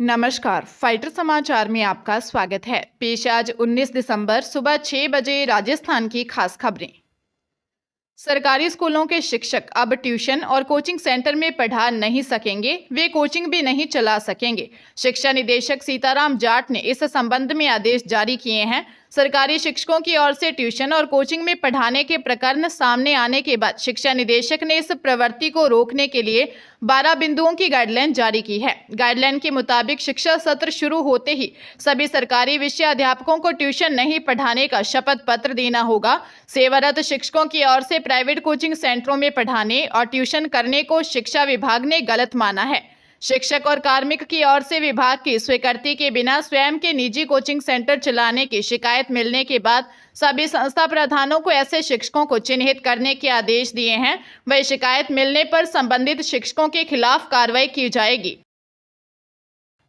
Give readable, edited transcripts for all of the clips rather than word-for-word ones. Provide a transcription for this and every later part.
नमस्कार, फाइटर समाचार में आपका स्वागत है। पेश आज 19 दिसंबर सुबह 6 बजे राजस्थान की खास खबरें। सरकारी स्कूलों के शिक्षक अब ट्यूशन और कोचिंग सेंटर में पढ़ा नहीं सकेंगे, वे कोचिंग भी नहीं चला सकेंगे। शिक्षा निदेशक सीताराम जाट ने इस संबंध में आदेश जारी किए हैं। सरकारी शिक्षकों की ओर से ट्यूशन और कोचिंग में पढ़ाने के प्रकरण सामने आने के बाद शिक्षा निदेशक ने इस प्रवृत्ति को रोकने के लिए 12 बिंदुओं की गाइडलाइन जारी की है। गाइडलाइन के मुताबिक शिक्षा सत्र शुरू होते ही सभी सरकारी विषय अध्यापकों को ट्यूशन नहीं पढ़ाने का शपथ पत्र देना होगा। सेवारत शिक्षकों की ओर से प्राइवेट कोचिंग सेंटरों में पढ़ाने और ट्यूशन करने को शिक्षा विभाग ने गलत माना है। शिक्षक और कार्मिक की ओर से विभाग की स्वीकृति के बिना स्वयं के निजी कोचिंग सेंटर चलाने की शिकायत मिलने के बाद सभी संस्था प्रधानों को ऐसे शिक्षकों को चिन्हित करने के आदेश दिए हैं। वही शिकायत मिलने पर संबंधित शिक्षकों के खिलाफ कार्रवाई की जाएगी।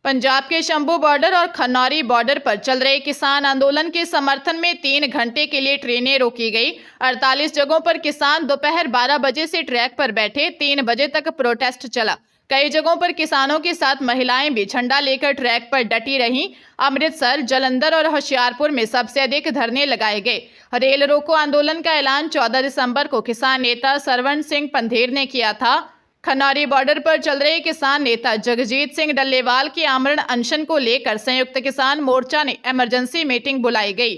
पंजाब के शंभू बॉर्डर और खनौरी बॉर्डर पर चल रहे किसान आंदोलन के समर्थन में 3 घंटे के लिए ट्रेनें रोकी गई। 48 जगहों पर किसान दोपहर 12 बजे से ट्रैक पर बैठे 3 बजे तक प्रोटेस्ट चला। कई जगहों पर किसानों के साथ महिलाएं भी झंडा लेकर ट्रैक पर डटी रहीं। अमृतसर, जालंधर और होशियारपुर में सबसे अधिक धरने लगाए गए। रेल रोको आंदोलन का ऐलान 14 दिसंबर को किसान नेता सरवण सिंह पंधेर ने किया था। खनौरी बॉर्डर पर चल रहे किसान नेता जगजीत सिंह डल्लेवाल के आमरण अनशन को लेकर संयुक्त किसान मोर्चा ने इमरजेंसी मीटिंग बुलाई गई।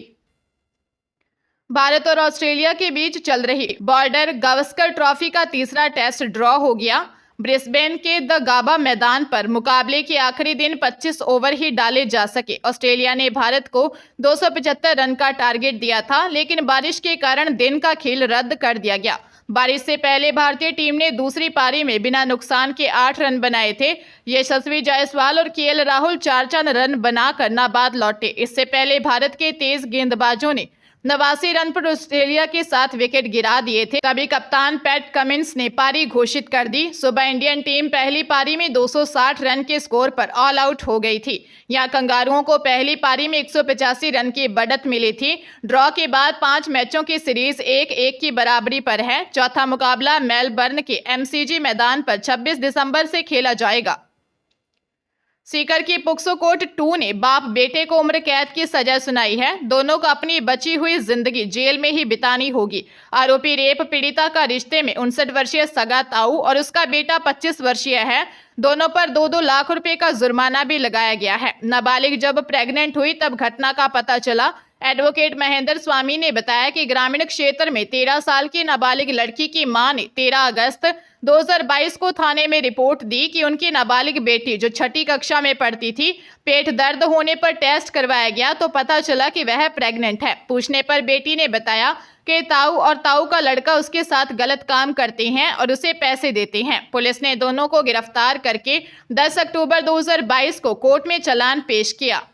भारत और ऑस्ट्रेलिया के बीच चल रही बॉर्डर गावस्कर ट्रॉफी का तीसरा टेस्ट ड्रॉ हो गया। ब्रिस्बेन के द गाबा मैदान पर मुकाबले के आखिरी दिन 25 ओवर ही डाले जा सके। ऑस्ट्रेलिया ने भारत को 275 रन का टारगेट दिया था, लेकिन बारिश के कारण दिन का खेल रद्द कर दिया गया। बारिश से पहले भारतीय टीम ने दूसरी पारी में बिना नुकसान के 8 रन बनाए थे। यशस्वी जायसवाल और केएल राहुल 4 रन बनाकर नाबाद लौटे। इससे पहले भारत के तेज गेंदबाजों ने 89 रन पर ऑस्ट्रेलिया के 7 विकेट गिरा दिए थे। तभी कप्तान पैट कमिंस ने पारी घोषित कर दी। सुबह इंडियन टीम पहली पारी में 260 रन के स्कोर पर ऑल आउट हो गई थी। यहां कंगारुओं को पहली पारी में 185 रन की बढ़त मिली थी। ड्रॉ के बाद 5 मैचों की सीरीज 1-1 की बराबरी पर है। चौथा मुकाबला मेलबर्न के एमसीजी मैदान पर 26 दिसंबर से खेला जाएगा। सीकर की पोक्सो कोर्ट 2 ने बाप बेटे को उम्र कैद की सजा सुनाई है। दोनों को अपनी बची हुई जिंदगी जेल में ही बितानी होगी। आरोपी रेप पीड़िता का रिश्ते में 59 वर्षीय सगा ताऊ और उसका बेटा 25 वर्षीय है। दोनों पर 2-2 लाख रुपए का जुर्माना भी लगाया गया है। नाबालिग जब प्रेग्नेंट हुई तब घटना का पता चला। एडवोकेट महेंद्र स्वामी ने बताया कि ग्रामीण क्षेत्र में 13 साल की नाबालिग लड़की की मां ने 13 अगस्त 2022 को थाने में रिपोर्ट दी कि उनकी नाबालिग बेटी जो 6ठी कक्षा में पढ़ती थी, पेट दर्द होने पर टेस्ट करवाया गया तो पता चला कि वह प्रेग्नेंट है। पूछने पर बेटी ने बताया कि ताऊ और ताऊ का लड़का उसके साथ गलत काम करते हैं और उसे पैसे देते हैं। पुलिस ने दोनों को गिरफ्तार करके 10 अक्टूबर 2022 को कोर्ट में चालान पेश किया।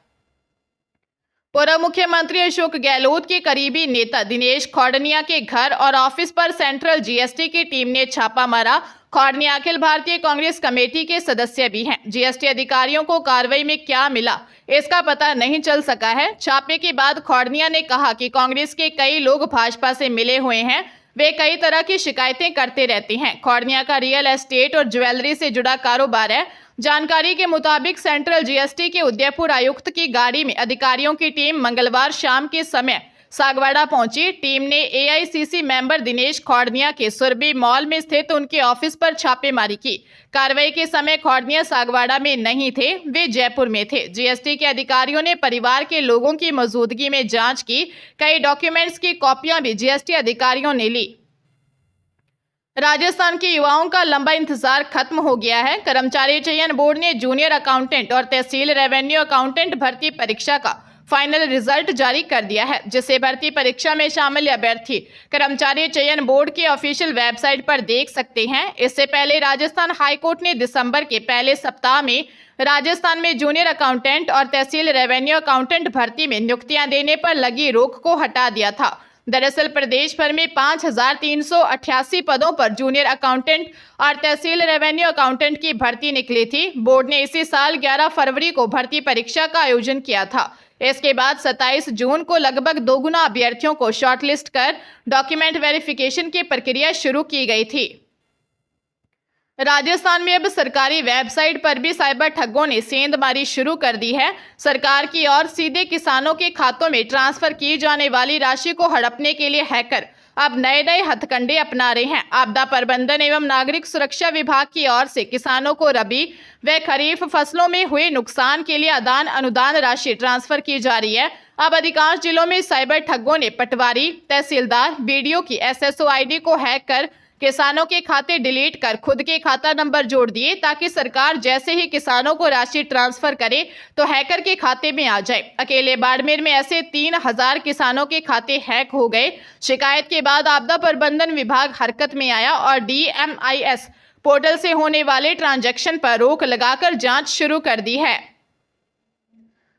पूर्व मुख्यमंत्री अशोक गहलोत के करीबी नेता दिनेश खौडनिया के घर और ऑफिस पर सेंट्रल जीएसटी की टीम ने छापा मारा। खौडनिया अखिल भारतीय कांग्रेस कमेटी के सदस्य भी हैं। जीएसटी अधिकारियों को कार्रवाई में क्या मिला, इसका पता नहीं चल सका है। छापे के बाद खौडनिया ने कहा कि कांग्रेस के कई लोग भाजपा से मिले हुए हैं, वे कई तरह की शिकायतें करते रहते हैं। खौडनिया का रियल एस्टेट और ज्वेलरी से जुड़ा कारोबार है। जानकारी के मुताबिक सेंट्रल जीएसटी के उदयपुर आयुक्त की गाड़ी में अधिकारियों की टीम मंगलवार शाम के समय सागवाड़ा पहुंची। टीम ने एआईसीसी मेंबर दिनेश खौडनिया के सुरभि मॉल में स्थित उनके ऑफिस पर छापेमारी की। कार्रवाई के समय खौडनिया सागवाड़ा में नहीं थे, वे जयपुर में थे। जीएसटी के अधिकारियों ने परिवार के लोगों की मौजूदगी में जांच की। कई डॉक्यूमेंट्स की कॉपियां भी जीएसटी अधिकारियों ने ली। राजस्थान के युवाओं का लंबा इंतजार खत्म हो गया है। कर्मचारी चयन बोर्ड ने जूनियर अकाउंटेंट और तहसील रेवेन्यू अकाउंटेंट भर्ती परीक्षा का फाइनल रिजल्ट जारी कर दिया है, जिसे भर्ती परीक्षा में शामिल अभ्यर्थी कर्मचारी चयन बोर्ड के ऑफिशियल वेबसाइट पर देख सकते हैं। इससे पहले राजस्थान हाईकोर्ट ने दिसंबर के पहले सप्ताह में राजस्थान में जूनियर अकाउंटेंट और तहसील रेवेन्यू अकाउंटेंट भर्ती में नियुक्तियां देने पर लगी रोक को हटा दिया था। दरअसल प्रदेश भर में 5388 पदों पर जूनियर अकाउंटेंट और तहसील रेवेन्यू अकाउंटेंट की भर्ती निकली थी। बोर्ड ने इसी साल 11 फरवरी को भर्ती परीक्षा का आयोजन किया था। इसके बाद 27 जून को लगभग दोगुना अभ्यर्थियों को शॉर्टलिस्ट कर डॉक्यूमेंट वेरिफिकेशन की प्रक्रिया शुरू की गई थी। राजस्थान में अब सरकारी वेबसाइट पर भी साइबर ठगों ने सेंधमारी शुरू कर दी है। सरकार की ओर सीधे किसानों के खातों में ट्रांसफर की जाने वाली राशि को हड़पने के लिए हैकर अब नए नए हथकंडे अपना रहे हैं। आपदा प्रबंधन एवं नागरिक सुरक्षा विभाग की ओर से किसानों को रबी व खरीफ फसलों में हुए नुकसान के लिए आदान अनुदान राशि ट्रांसफर की जा रही है। अब अधिकांश जिलों में साइबर ठगों ने पटवारी, तहसीलदार, बीडीओ की SSO ID को हैक कर किसानों के खाते डिलीट कर खुद के खाता नंबर जोड़ दिए, ताकि सरकार जैसे ही किसानों को राशि ट्रांसफर करे तो हैकर के खाते में आ जाए। अकेले बाड़मेर में ऐसे 3000 किसानों के खाते हैक हो गए। शिकायत के बाद आपदा प्रबंधन विभाग हरकत में आया और DMIS पोर्टल से होने वाले ट्रांजैक्शन पर रोक लगाकर जांच शुरू कर दी है।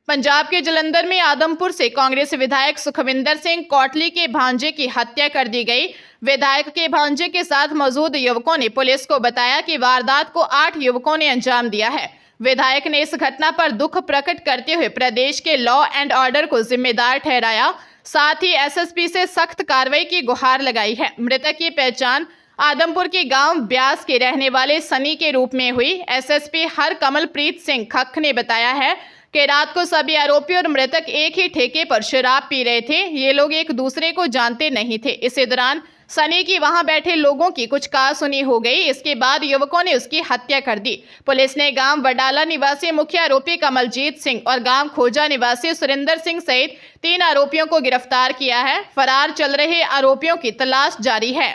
पंजाब के जलंधर में आदमपुर से कांग्रेस विधायक सुखविंदर सिंह कोटली के भांजे की हत्या कर दी गई। विधायक के भांजे के साथ मौजूद युवकों ने पुलिस को बताया कि वारदात को 8 युवकों ने अंजाम दिया है। विधायक ने इस घटना पर दुख प्रकट करते हुए प्रदेश के लॉ एंड ऑर्डर को जिम्मेदार ठहराया, साथ ही SSP से सख्त कार्रवाई की गुहार लगाई है। मृतक की पहचान आदमपुर के गांव ब्यास के रहने वाले सनी के रूप में हुई। SSP हरकमलप्रीत सिंह खख ने बताया है कि रात को सभी आरोपी और मृतक एक ही ठेके पर शराब पी रहे थे। ये लोग एक दूसरे को जानते नहीं थे। इसी दौरान सनी की वहां बैठे लोगों की कुछ कहासुनी हो गई। इसके बाद युवकों ने उसकी हत्या कर दी। पुलिस ने गांव वडाला निवासी मुख्य आरोपी कमलजीत सिंह और गांव खोजा निवासी सुरेंद्र सिंह सहित 3 आरोपियों को गिरफ्तार किया है। फरार चल रहे आरोपियों की तलाश जारी है।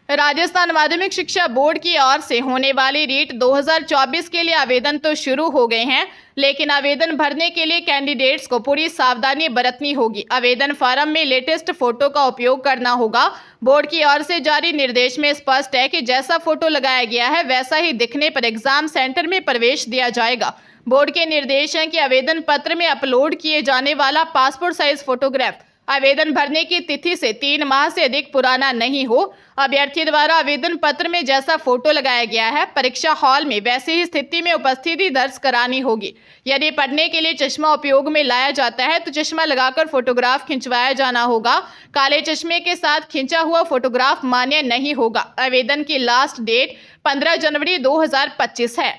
राजस्थान माध्यमिक शिक्षा बोर्ड की ओर से होने वाली रीट 2024 के लिए आवेदन तो शुरू हो गए हैं, लेकिन आवेदन भरने के लिए कैंडिडेट्स को पूरी सावधानी बरतनी होगी। आवेदन फॉर्म में लेटेस्ट फोटो का उपयोग करना होगा। बोर्ड की ओर से जारी निर्देश में स्पष्ट है कि जैसा फोटो लगाया गया है वैसा ही दिखने पर एग्जाम सेंटर में प्रवेश दिया जाएगा। बोर्ड के निर्देश हैं कि आवेदन पत्र में अपलोड किए जाने वाला पासपोर्ट साइज फोटोग्राफ आवेदन भरने की तिथि से 3 माह से अधिक पुराना नहीं हो। अभ्यर्थी द्वारा आवेदन पत्र में जैसा फोटो लगाया गया है परीक्षा हॉल में वैसी ही स्थिति में उपस्थिति दर्ज करानी होगी। यदि पढ़ने के लिए चश्मा उपयोग में लाया जाता है तो चश्मा लगाकर फोटोग्राफ खिंचवाया जाना होगा। काले चश्मे के साथ खिंचा हुआ फोटोग्राफ मान्य नहीं होगा। आवेदन की लास्ट डेट 15 जनवरी 2025 है।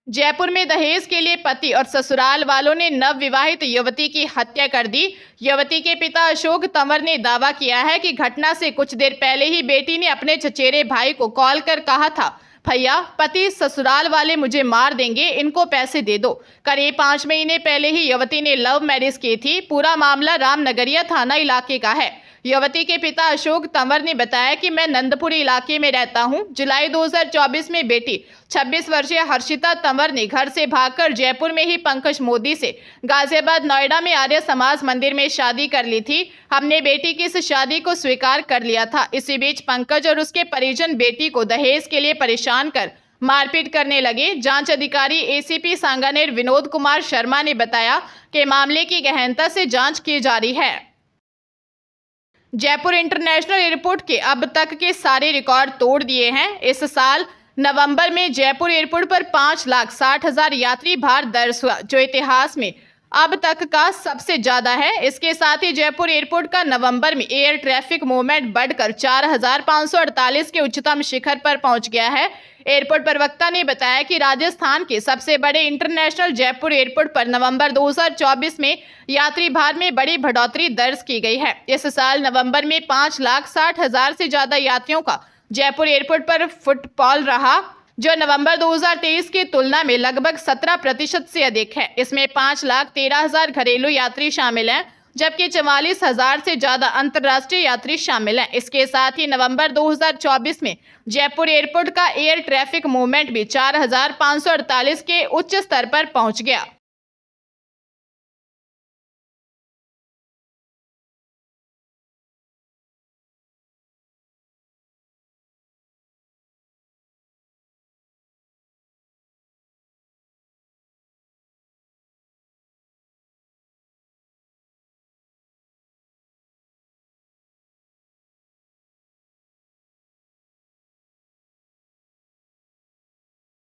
जयपुर में दहेज के लिए पति और ससुराल वालों ने नवविवाहित युवती की हत्या कर दी। युवती के पिता अशोक तंवर ने दावा किया है कि घटना से कुछ देर पहले ही बेटी ने अपने चचेरे भाई को कॉल कर कहा था, भैया पति ससुराल वाले मुझे मार देंगे, इनको पैसे दे दो। करीब 5 महीने पहले ही युवती ने लव मैरिज की थी। पूरा मामला रामनगरिया थाना इलाके का है। युवती के पिता अशोक तंवर ने बताया कि मैं नंदपुरी इलाके में रहता हूं। जुलाई 2024 में बेटी 26 वर्षीय हर्षिता तंवर ने घर से भागकर जयपुर में ही पंकज मोदी से गाजियाबाद नोएडा में आर्य समाज मंदिर में शादी कर ली थी। हमने बेटी की इस शादी को स्वीकार कर लिया था। इसी बीच पंकज और उसके परिजन बेटी को दहेज के लिए परेशान कर मारपीट करने लगे। जांच अधिकारी ACP सांगानेर विनोद कुमार शर्मा ने बताया कि मामले की गहनता से जांच की जा रही है। जयपुर इंटरनेशनल एयरपोर्ट के अब तक के सारे रिकॉर्ड तोड़ दिए हैं। इस साल नवंबर में जयपुर एयरपोर्ट पर 5,60,000 यात्री भार दर्ज हुआ, जो इतिहास में अब तक का सबसे ज्यादा है। इसके साथ ही जयपुर एयरपोर्ट का नवंबर में एयर ट्रैफिक मूवमेंट बढ़कर 4,548 के उच्चतम शिखर पर पहुंच गया है। एयरपोर्ट प्रवक्ता ने बताया कि राजस्थान के सबसे बड़े इंटरनेशनल जयपुर एयरपोर्ट पर नवंबर 2024 में यात्री भार में बड़ी बढ़ोतरी दर्ज की गई है। इस साल नवंबर में 5,60,000 से ज्यादा यात्रियों का जयपुर एयरपोर्ट पर फुटफॉल रहा, जो नवंबर 2023 की तुलना में लगभग 17% से अधिक है। इसमें 5,13,000 घरेलू यात्री शामिल हैं, जबकि 44,000 से ज्यादा अंतर्राष्ट्रीय यात्री शामिल हैं। इसके साथ ही नवंबर 2024 में जयपुर एयरपोर्ट का एयर ट्रैफिक मूवमेंट भी 4,548 के उच्च स्तर पर पहुंच गया।